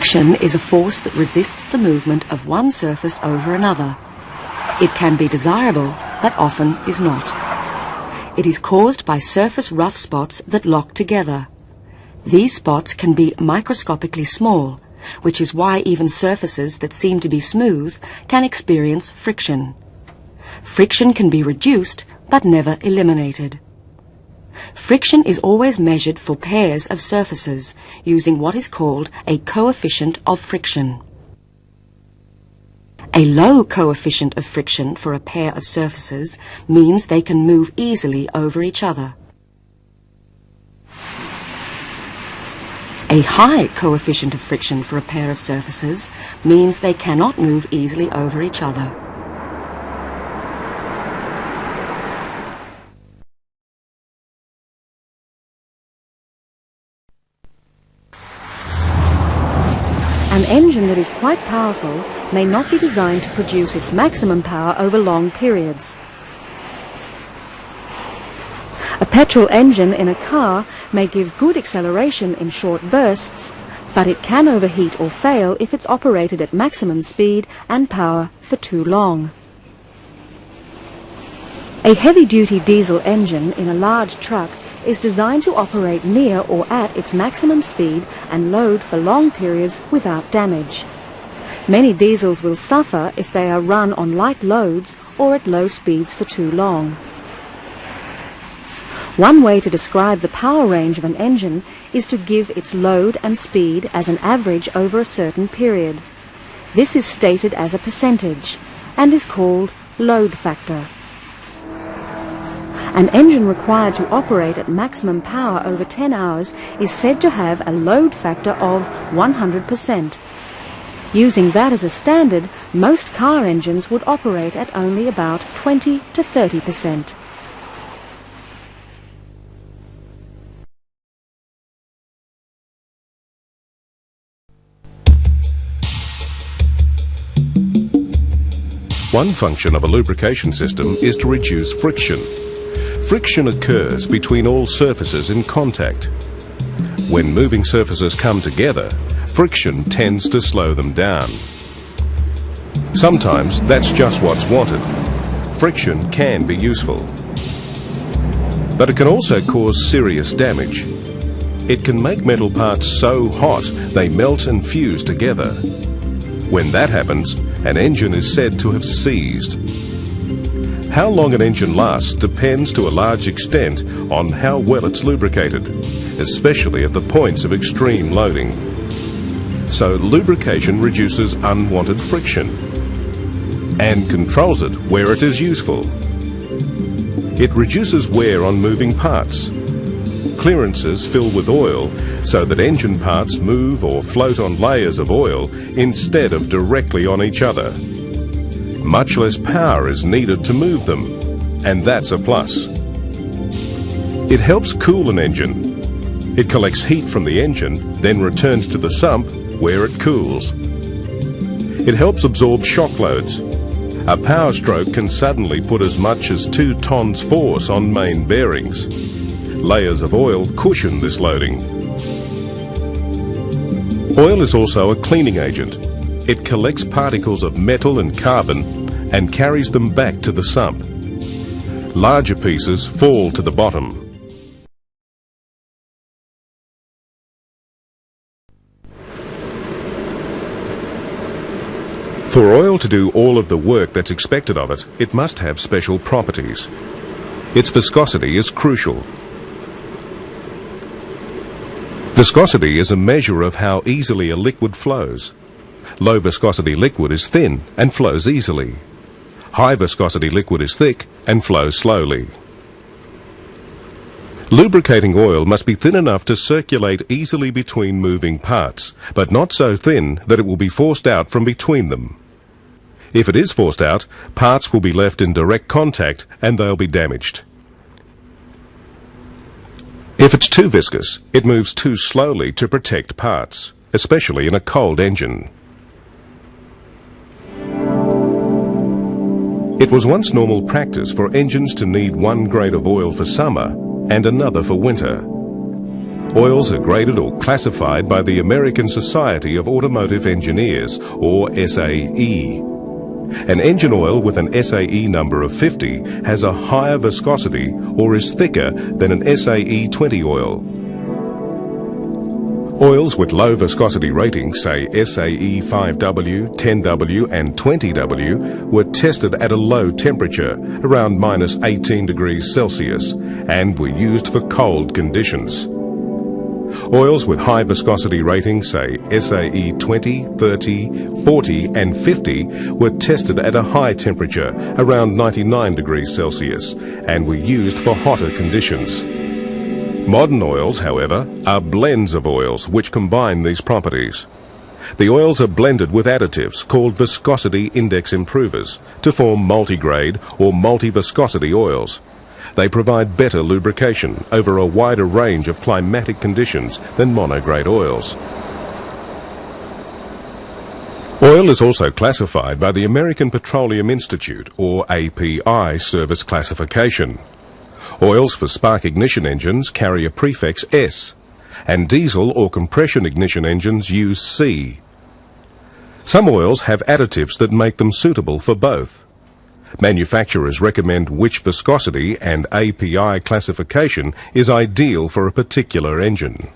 Friction is a force that resists the movement of one surface over another. It can be desirable, but often is not. It is caused by surface rough spots that lock together. These spots can be microscopically small, which is why even surfaces that seem to be smooth can experience friction. Friction can be reduced, but never eliminated. Friction is always measured for pairs of surfaces using what is called a coefficient of friction. A low coefficient of friction for a pair of surfaces means they can move easily over each other. A high coefficient of friction for a pair of surfaces means they cannot move easily over each other. An engine that is quite powerful may not be designed to produce its maximum power over long periods. A petrol engine in a car may give good acceleration in short bursts, but it can overheat or fail if it's operated at maximum speed and power for too long. A heavy-duty diesel engine in a large truck is designed to operate near or at its maximum speed and load for long periods without damage. Many diesels will suffer if they are run on light loads or at low speeds for too long. One way to describe the power range of an engine is to give its load and speed as an average over a certain period. This is stated as a percentage and is called load factor. An engine required to operate at maximum power over 10 hours is said to have a load factor of 100%. Using that as a standard, most car engines would operate at only about 20 to 30%. One function of a lubrication system is to reduce friction. Friction occurs between all surfaces in contact. When moving surfaces come together, friction tends to slow them down. Sometimes that's just what's wanted. Friction can be useful. But it can also cause serious damage. It can make metal parts so hot they melt and fuse together. When that happens, an engine is said to have seized. How long an engine lasts depends to a large extent on how well it's lubricated, especially at the points of extreme loading. So lubrication reduces unwanted friction and controls it where it is useful. It reduces wear on moving parts. Clearances fill with oil so that engine parts move or float on layers of oil instead of directly on each other. Much less power is needed to move them, and that's a plus. It helps cool an engine. It collects heat from the engine, then returns to the sump where it cools. It helps absorb shock loads. A power stroke can suddenly put as much as 2 tons force on main bearings. Layers of oil cushion this loading. Oil is also a cleaning agent. It collects particles of metal and carbon and carries them back to the sump. Larger pieces fall to the bottom. For oil to do all of the work that's expected of it, it must have special properties. Its viscosity is crucial. Viscosity is a measure of how easily a liquid flows. Low viscosity liquid is thin and flows easily. High viscosity liquid is thick and flows slowly. Lubricating oil must be thin enough to circulate easily between moving parts, but not so thin that it will be forced out from between them. If it is forced out, parts will be left in direct contact and they'll be damaged. If it's too viscous, it moves too slowly to protect parts, especially in a cold engine. It was once normal practice for engines to need one grade of oil for summer and another for winter. Oils are graded or classified by the American Society of Automotive Engineers, or SAE. An engine oil with an SAE number of 50 has a higher viscosity or is thicker than an SAE 20 oil. Oils with low viscosity ratings, say SAE 5W, 10W and 20W, were tested at a low temperature, around minus 18 degrees Celsius, and were used for cold conditions. Oils with high viscosity ratings, say SAE 20, 30, 40 and 50, were tested at a high temperature, around 99 degrees Celsius, and were used for hotter conditions. Modern oils, however, are blends of oils which combine these properties. The oils are blended with additives called viscosity index improvers to form multigrade or multi-viscosity oils. They provide better lubrication over a wider range of climatic conditions than monograde oils. Oil is also classified by the American Petroleum Institute, or API, service classification. Oils for spark ignition engines carry a prefix S, and diesel or compression ignition engines use C. Some oils have additives that make them suitable for both. Manufacturers recommend which viscosity and API classification is ideal for a particular engine.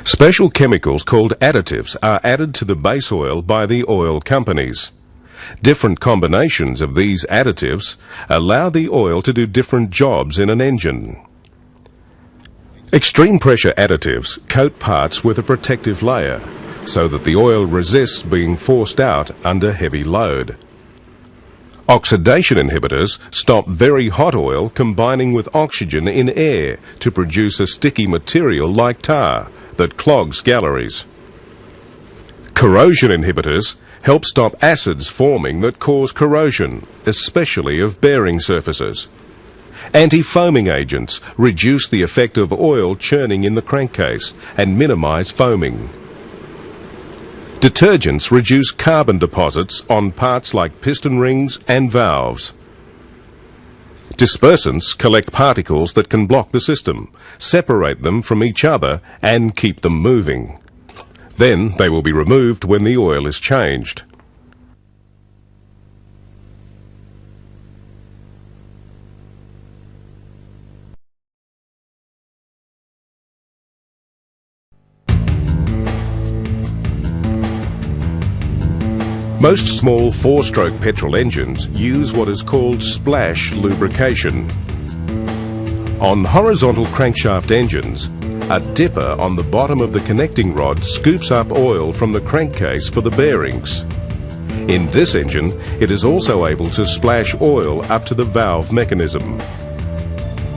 Special chemicals called additives are added to the base oil by the oil companies. Different combinations of these additives allow the oil to do different jobs in an engine. Extreme pressure additives coat parts with a protective layer so that the oil resists being forced out under heavy load. Oxidation inhibitors stop very hot oil combining with oxygen in air to produce a sticky material like tar that clogs galleries. Corrosion inhibitors help stop acids forming that cause corrosion, especially of bearing surfaces. Anti-foaming agents reduce the effect of oil churning in the crankcase and minimize foaming. Detergents reduce carbon deposits on parts like piston rings and valves. Dispersants collect particles that can block the system, separate them from each other and keep them moving. Then they will be removed when the oil is changed. Most small four-stroke petrol engines use what is called splash lubrication. On horizontal crankshaft engines, a dipper on the bottom of the connecting rod scoops up oil from the crankcase for the bearings. In this engine, it is also able to splash oil up to the valve mechanism.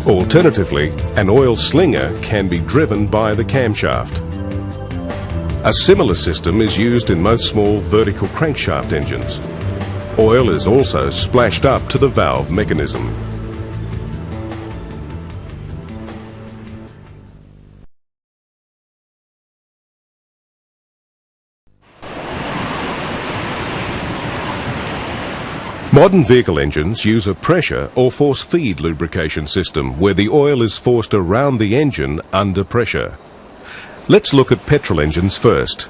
Alternatively, an oil slinger can be driven by the camshaft. A similar system is used in most small vertical crankshaft engines. Oil is also splashed up to the valve mechanism. Modern vehicle engines use a pressure or force feed lubrication system where the oil is forced around the engine under pressure. Let's look at petrol engines first.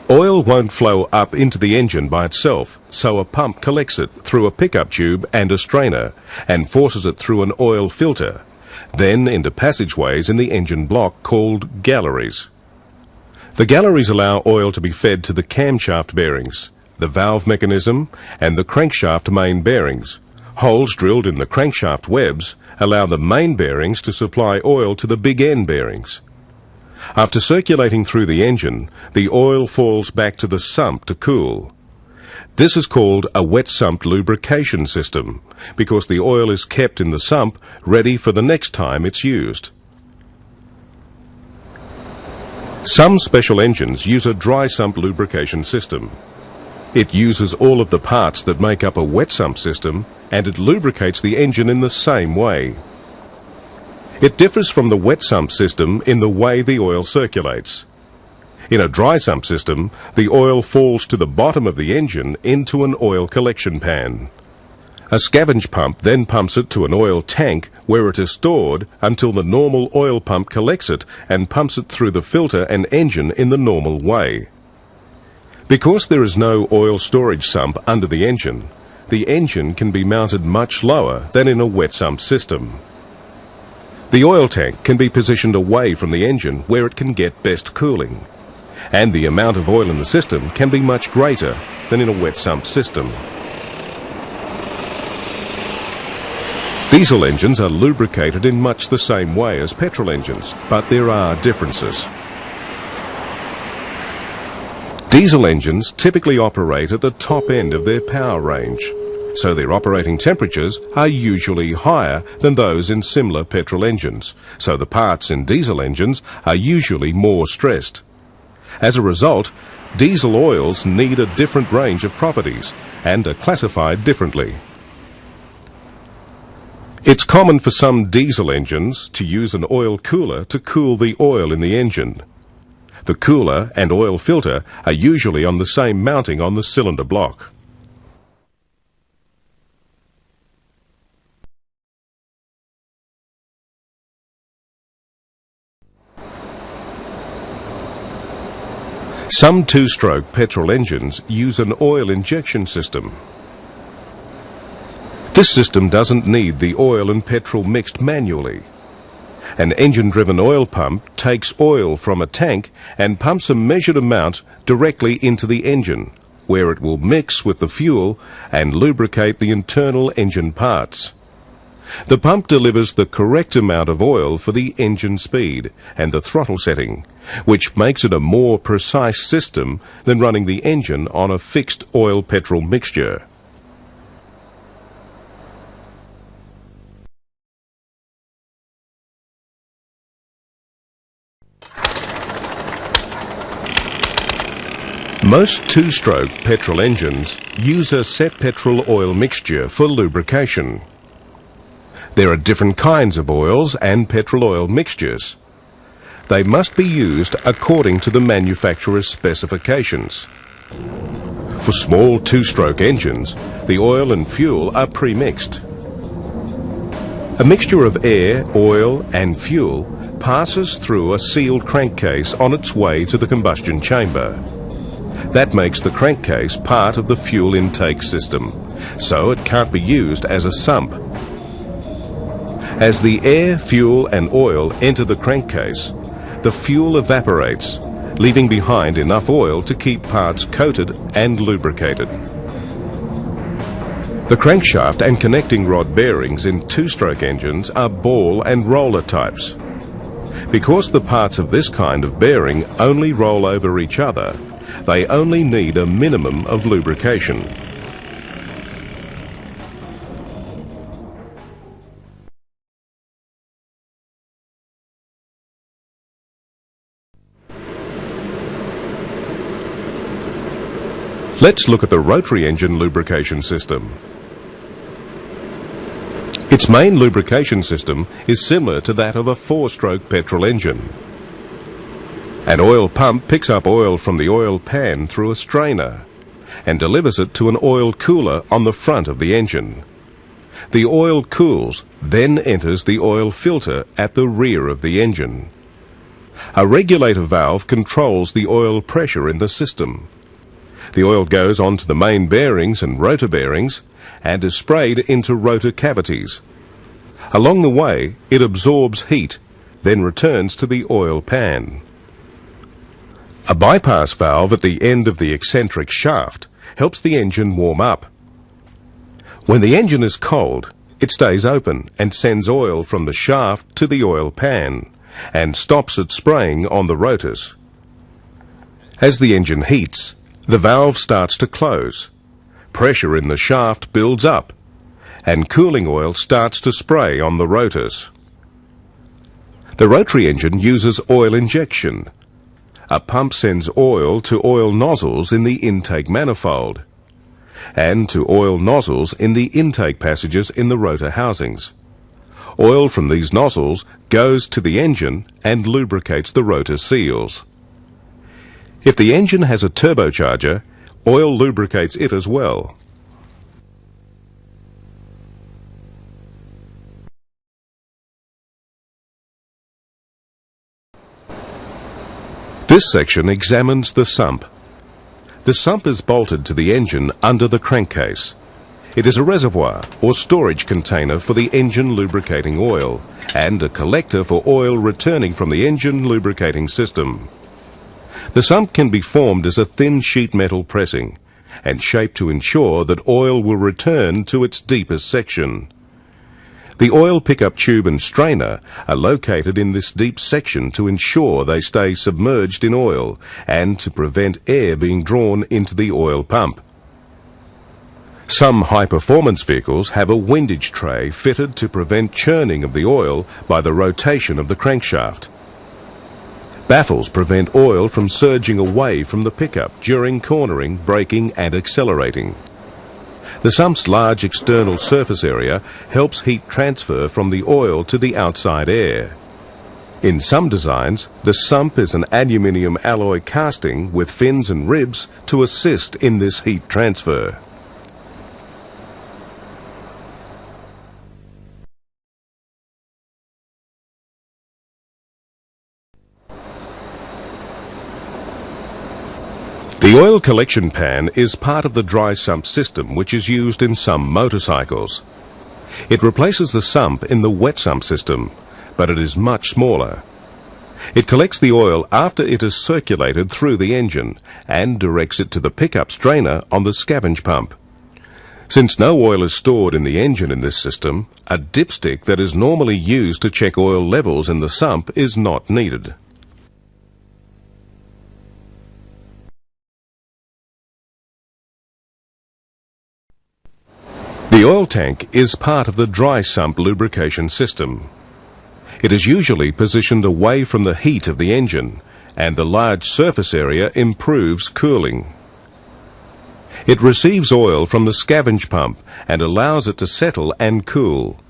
Oil won't flow up into the engine by itself, so a pump collects it through a pickup tube and a strainer and forces it through an oil filter, then into passageways in the engine block called galleries. The galleries allow oil to be fed to the camshaft bearings, the valve mechanism and the crankshaft main bearings. Holes drilled in the crankshaft webs allow the main bearings to supply oil to the big end bearings. After circulating through the engine, the oil falls back to the sump to cool. This is called a wet sump lubrication system because the oil is kept in the sump ready for the next time it's used. Some special engines use a dry sump lubrication system. It uses all of the parts that make up a wet sump system and it lubricates the engine in the same way. It differs from the wet sump system in the way the oil circulates. In a dry sump system, the oil falls to the bottom of the engine into an oil collection pan. A scavenge pump then pumps it to an oil tank where it is stored until the normal oil pump collects it and pumps it through the filter and engine in the normal way. Because there is no oil storage sump under the engine can be mounted much lower than in a wet sump system. The oil tank can be positioned away from the engine where it can get best cooling, and the amount of oil in the system can be much greater than in a wet sump system. Diesel engines are lubricated in much the same way as petrol engines, but there are differences. Diesel engines typically operate at the top end of their power range, so their operating temperatures are usually higher than those in similar petrol engines, so the parts in diesel engines are usually more stressed. As a result, diesel oils need a different range of properties and are classified differently. It's common for some diesel engines to use an oil cooler to cool the oil in the engine. The cooler and oil filter are usually on the same mounting on the cylinder block. Some two-stroke petrol engines use an oil injection system. This system doesn't need the oil and petrol mixed manually. An engine-driven oil pump takes oil from a tank and pumps a measured amount directly into the engine, where it will mix with the fuel and lubricate the internal engine parts. The pump delivers the correct amount of oil for the engine speed and the throttle setting, which makes it a more precise system than running the engine on a fixed oil-petrol mixture. Most two-stroke petrol engines use a set petrol oil mixture for lubrication. There are different kinds of oils and petrol oil mixtures. They must be used according to the manufacturer's specifications. For small two-stroke engines, the oil and fuel are pre-mixed. A mixture of air, oil and fuel passes through a sealed crankcase on its way to the combustion chamber. That makes the crankcase part of the fuel intake system, so it can't be used as a sump. As the air, fuel and oil enter the crankcase, the fuel evaporates, leaving behind enough oil to keep parts coated and lubricated. The crankshaft and connecting rod bearings in two-stroke engines are ball and roller types. Because the parts of this kind of bearing only roll over each other, they only need a minimum of lubrication. Let's look at the rotary engine lubrication system. Its main lubrication system is similar to that of a four-stroke petrol engine. An oil pump picks up oil from the oil pan through a strainer and delivers it to an oil cooler on the front of the engine. The oil cools, then enters the oil filter at the rear of the engine. A regulator valve controls the oil pressure in the system. The oil goes onto the main bearings and rotor bearings and is sprayed into rotor cavities. Along the way, it absorbs heat, then returns to the oil pan. A bypass valve at the end of the eccentric shaft helps the engine warm up. When the engine is cold, it stays open and sends oil from the shaft to the oil pan and stops it spraying on the rotors. As the engine heats, the valve starts to close. Pressure in the shaft builds up and cooling oil starts to spray on the rotors. The rotary engine uses oil injection. A pump sends oil to oil nozzles in the intake manifold and to oil nozzles in the intake passages in the rotor housings. Oil from these nozzles goes to the engine and lubricates the rotor seals. If the engine has a turbocharger, oil lubricates it as well. This section examines the sump. The sump is bolted to the engine under the crankcase. It is a reservoir or storage container for the engine lubricating oil and a collector for oil returning from the engine lubricating system. The sump can be formed as a thin sheet metal pressing and shaped to ensure that oil will return to its deepest section. The oil pickup tube and strainer are located in this deep section to ensure they stay submerged in oil and to prevent air being drawn into the oil pump. Some high-performance vehicles have a windage tray fitted to prevent churning of the oil by the rotation of the crankshaft. Baffles prevent oil from surging away from the pickup during cornering, braking and accelerating. The sump's large external surface area helps heat transfer from the oil to the outside air. In some designs, the sump is an aluminium alloy casting with fins and ribs to assist in this heat transfer. The oil collection pan is part of the dry sump system which is used in some motorcycles. It replaces the sump in the wet sump system, but it is much smaller. It collects the oil after it is circulated through the engine and directs it to the pickup strainer on the scavenge pump. Since no oil is stored in the engine in this system, a dipstick that is normally used to check oil levels in the sump is not needed. The oil tank is part of the dry sump lubrication system. It is usually positioned away from the heat of the engine, and the large surface area improves cooling. It receives oil from the scavenge pump and allows it to settle and cool.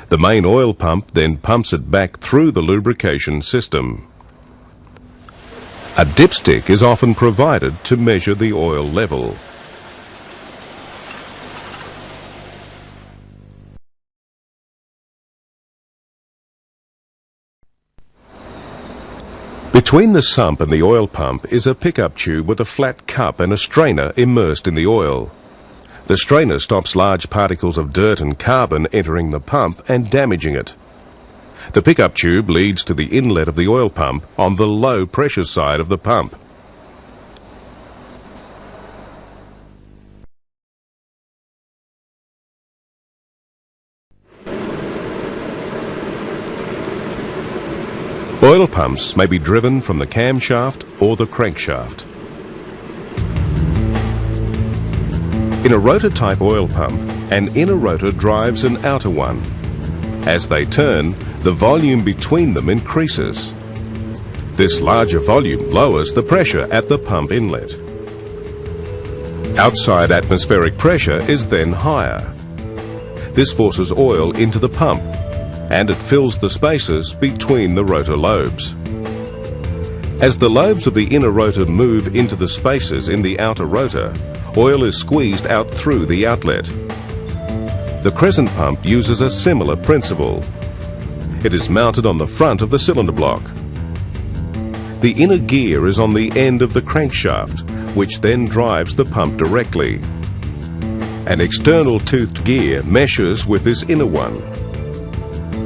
The main oil pump then pumps it back through the lubrication system. A dipstick is often provided to measure the oil level. Between the sump and the oil pump is a pickup tube with a flat cup and a strainer immersed in the oil. The strainer stops large particles of dirt and carbon entering the pump and damaging it. The pickup tube leads to the inlet of the oil pump on the low pressure side of the pump. Oil pumps may be driven from the camshaft or the crankshaft. In a rotor-type oil pump, an inner rotor drives an outer one. As they turn, the volume between them increases. This larger volume lowers the pressure at the pump inlet. Outside atmospheric pressure is then higher. This forces oil into the pump, and it fills the spaces between the rotor lobes. As the lobes of the inner rotor move into the spaces in the outer rotor, oil is squeezed out through the outlet. The crescent pump uses a similar principle. It is mounted on the front of the cylinder block. The inner gear is on the end of the crankshaft, which then drives the pump directly. An external toothed gear meshes with this inner one.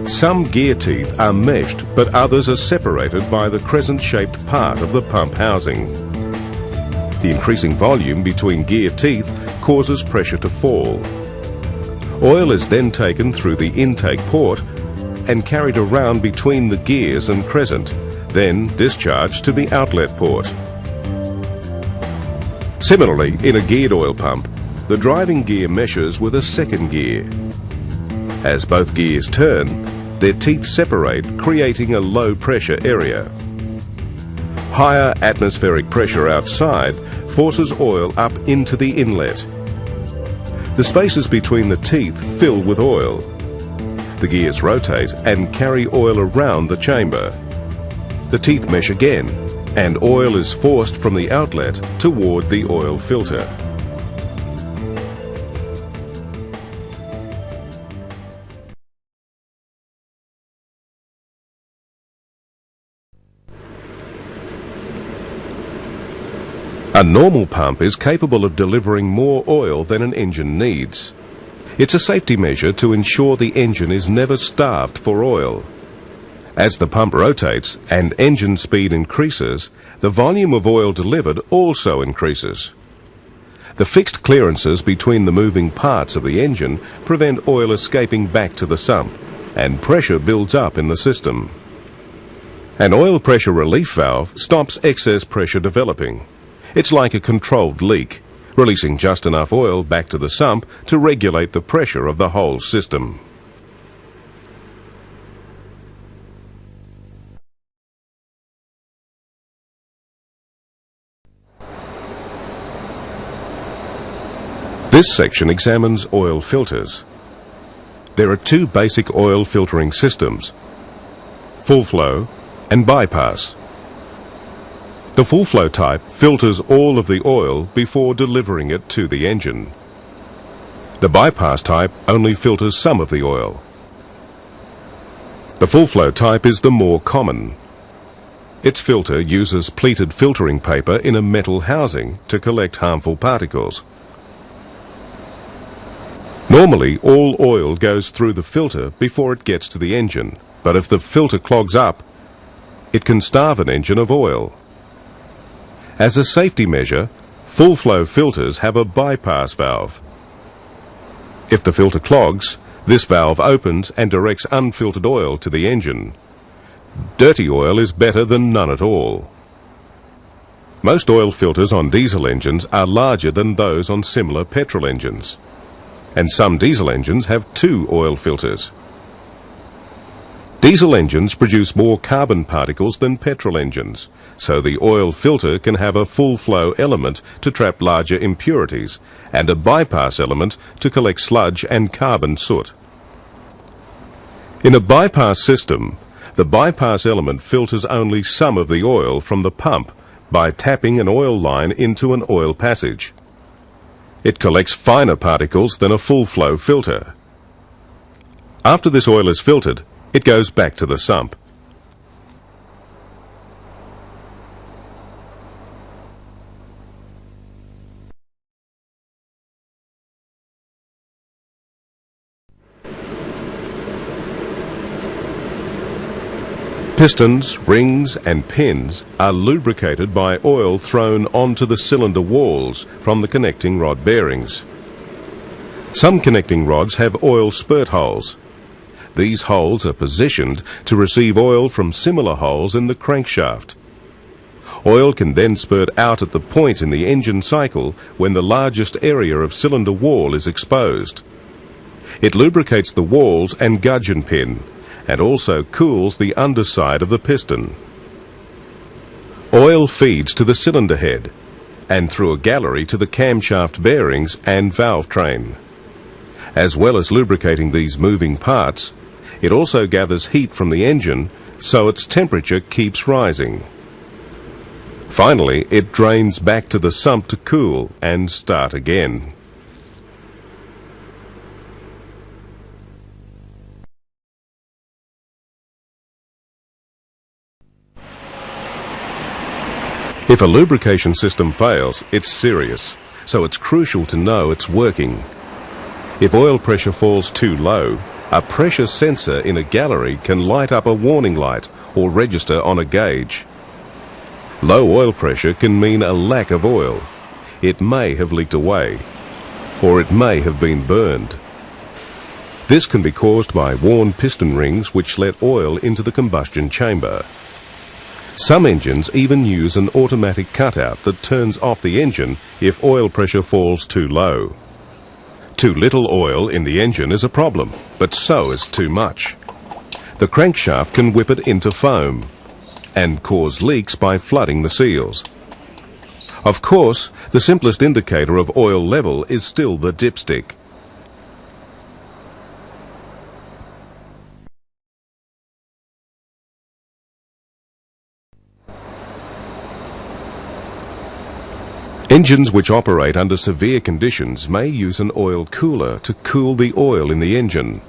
Some gear teeth are meshed, but others are separated by the crescent-shaped part of the pump housing. The increasing volume between gear teeth causes pressure to fall. Oil is then taken through the intake port and carried around between the gears and crescent, then discharged to the outlet port. Similarly, in a geared oil pump, the driving gear meshes with a second gear. As both gears turn, their teeth separate, creating a low pressure area. Higher atmospheric pressure outside forces oil up into the inlet. The spaces between the teeth fill with oil. The gears rotate and carry oil around the chamber. The teeth mesh again, and oil is forced from the outlet toward the oil filter. A normal pump is capable of delivering more oil than an engine needs. It's a safety measure to ensure the engine is never starved for oil. As the pump rotates and engine speed increases, the volume of oil delivered also increases. The fixed clearances between the moving parts of the engine prevent oil escaping back to the sump, and pressure builds up in the system. An oil pressure relief valve stops excess pressure developing. It's like a controlled leak, releasing just enough oil back to the sump to regulate the pressure of the whole system. This section examines oil filters. There are two basic oil filtering systems: full flow and bypass. The full flow type filters all of the oil before delivering it to the engine. The bypass type only filters some of the oil. The full flow type is the more common. Its filter uses pleated filtering paper in a metal housing to collect harmful particles. Normally, all oil goes through the filter before it gets to the engine, but if the filter clogs up, it can starve an engine of oil. As a safety measure, full flow filters have a bypass valve. If the filter clogs, this valve opens and directs unfiltered oil to the engine. Dirty oil is better than none at all. Most oil filters on diesel engines are larger than those on similar petrol engines, and some diesel engines have two oil filters. Diesel engines produce more carbon particles than petrol engines, so the oil filter can have a full flow element to trap larger impurities and a bypass element to collect sludge and carbon soot. In a bypass system, the bypass element filters only some of the oil from the pump by tapping an oil line into an oil passage. It collects finer particles than a full flow filter. After this oil is filtered, it goes back to the sump. Pistons, rings and pins are lubricated by oil thrown onto the cylinder walls from the connecting rod bearings. Some connecting rods have oil spurt holes. These holes are positioned to receive oil from similar holes in the crankshaft. Oil can then spurt out at the point in the engine cycle when the largest area of cylinder wall is exposed. It lubricates the walls and gudgeon pin, and also cools the underside of the piston. Oil feeds to the cylinder head, and through a gallery to the camshaft bearings and valve train. As well as lubricating these moving parts, it also gathers heat from the engine, so its temperature keeps rising. Finally, it drains back to the sump to cool and start again. If a lubrication system fails, it's serious, so it's crucial to know it's working. If oil pressure falls too low, a pressure sensor in a gallery can light up a warning light or register on a gauge. Low oil pressure can mean a lack of oil. It may have leaked away, or it may have been burned. This can be caused by worn piston rings which let oil into the combustion chamber. Some engines even use an automatic cutout that turns off the engine if oil pressure falls too low. Too little oil in the engine is a problem, but so is too much. The crankshaft can whip it into foam and cause leaks by flooding the seals. Of course, the simplest indicator of oil level is still the dipstick. Engines which operate under severe conditions may use an oil cooler to cool the oil in the engine.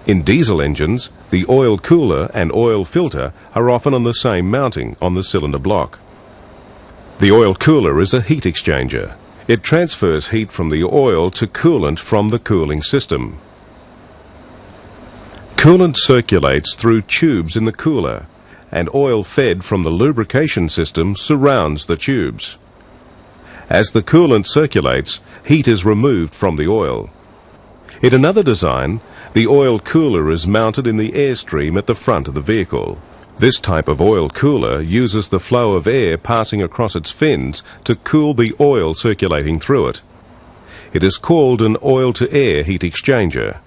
In diesel engines, the oil cooler and oil filter are often on the same mounting on the cylinder block. The oil cooler is a heat exchanger. It transfers heat from the oil to coolant from the cooling system. Coolant circulates through tubes in the cooler, and oil fed from the lubrication system surrounds the tubes. As the coolant circulates, heat is removed from the oil. In another design, the oil cooler is mounted in the airstream at the front of the vehicle. This type of oil cooler uses the flow of air passing across its fins to cool the oil circulating through it. It is called an oil-to-air heat exchanger.